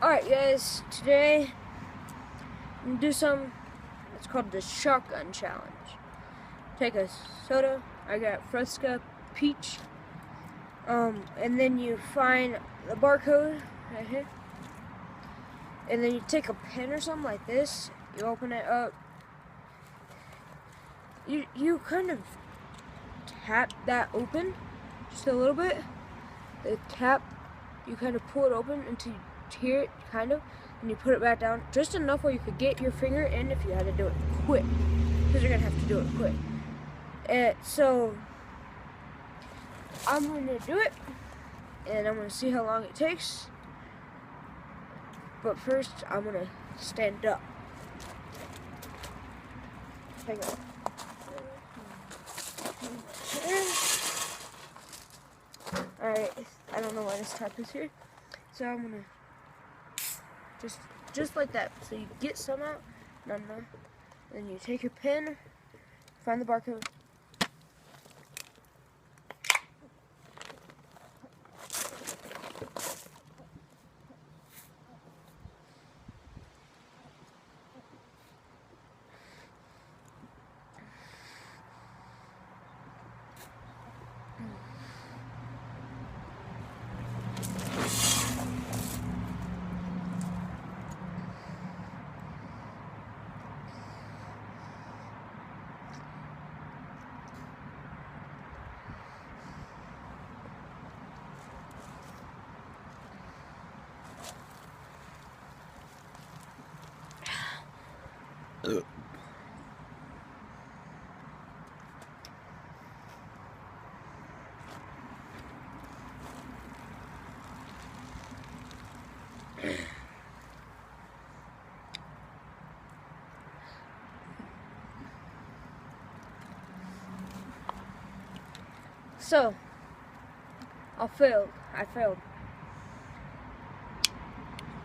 Alright guys, today I'm going to do some, it's called the shotgun challenge. Take a soda, I got Fresca peach, and then you find the barcode right here, and then you take a pen or something like this, you open it up, you kind of tap that open just a little bit, the tap, you kind of pull it open until you hear it, kind of, and you put it back down just enough where you could get your finger in if you had to do it quick, because you're gonna have to do it quick. So I'm gonna do it, and I'm gonna see how long it takes. But first, I'm gonna stand up. Hang on. Alright, I don't know why this type is here, so I'm gonna just like that. So you get some out, none more. Then you take your pen, find the barcode. So, I failed.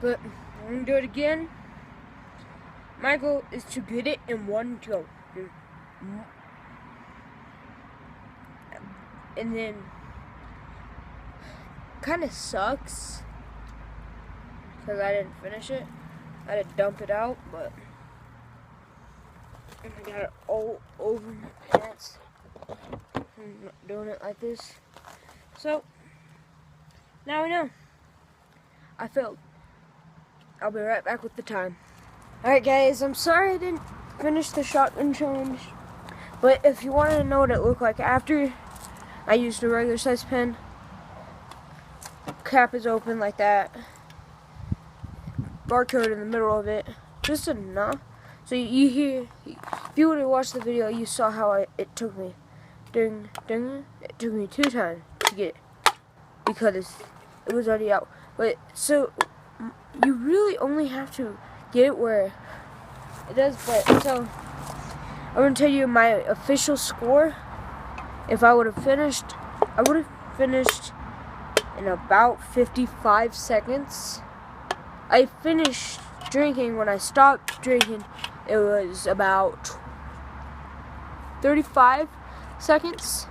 But I'm gonna do it again. My goal is to get it in one go. And then, kind of sucks because I didn't finish it. I had to dump it out, but I got it all over my pants. I'm not doing it like this. So, now we know. I failed. I'll be right back with the time. Alright guys, I'm sorry I didn't finish the shotgun challenge. But if you want to know what it looked like after, I used a regular size pen. Cap is open like that. Barcode in the middle of it. Just enough. So you hear, if you would have watched the video, you saw how it took me. Ding, ding. It took me 2 times to get it because it was already out. But so you really only have to get it where it does. But so I'm gonna tell you my official score. If I would have finished, I would have finished in about 55 seconds. I finished drinking. When I stopped drinking, it was about 35 seconds,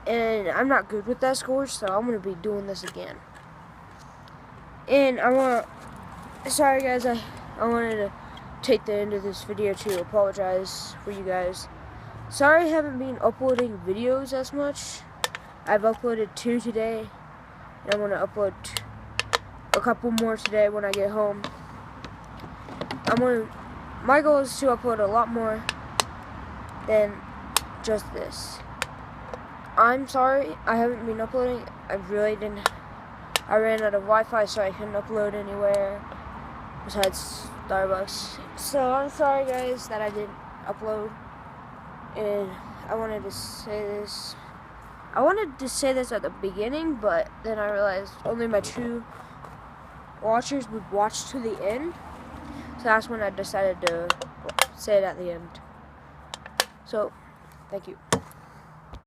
and I'm not good with that score, so I'm gonna be doing this again. And sorry guys, I wanted to take the end of this video to apologize for you guys. Sorry I haven't been uploading videos as much. I've uploaded 2 today, and I'm gonna upload a couple more today when I get home. My goal is to upload a lot more than just this. I'm sorry I haven't been uploading. I ran out of Wi-Fi, so I couldn't upload anywhere besides Starbucks. So I'm sorry guys that I didn't upload. And I wanted to say this. I wanted to say this at the beginning, but then I realized only my true watchers would watch to the end. So that's when I decided to say it at the end. So, thank you.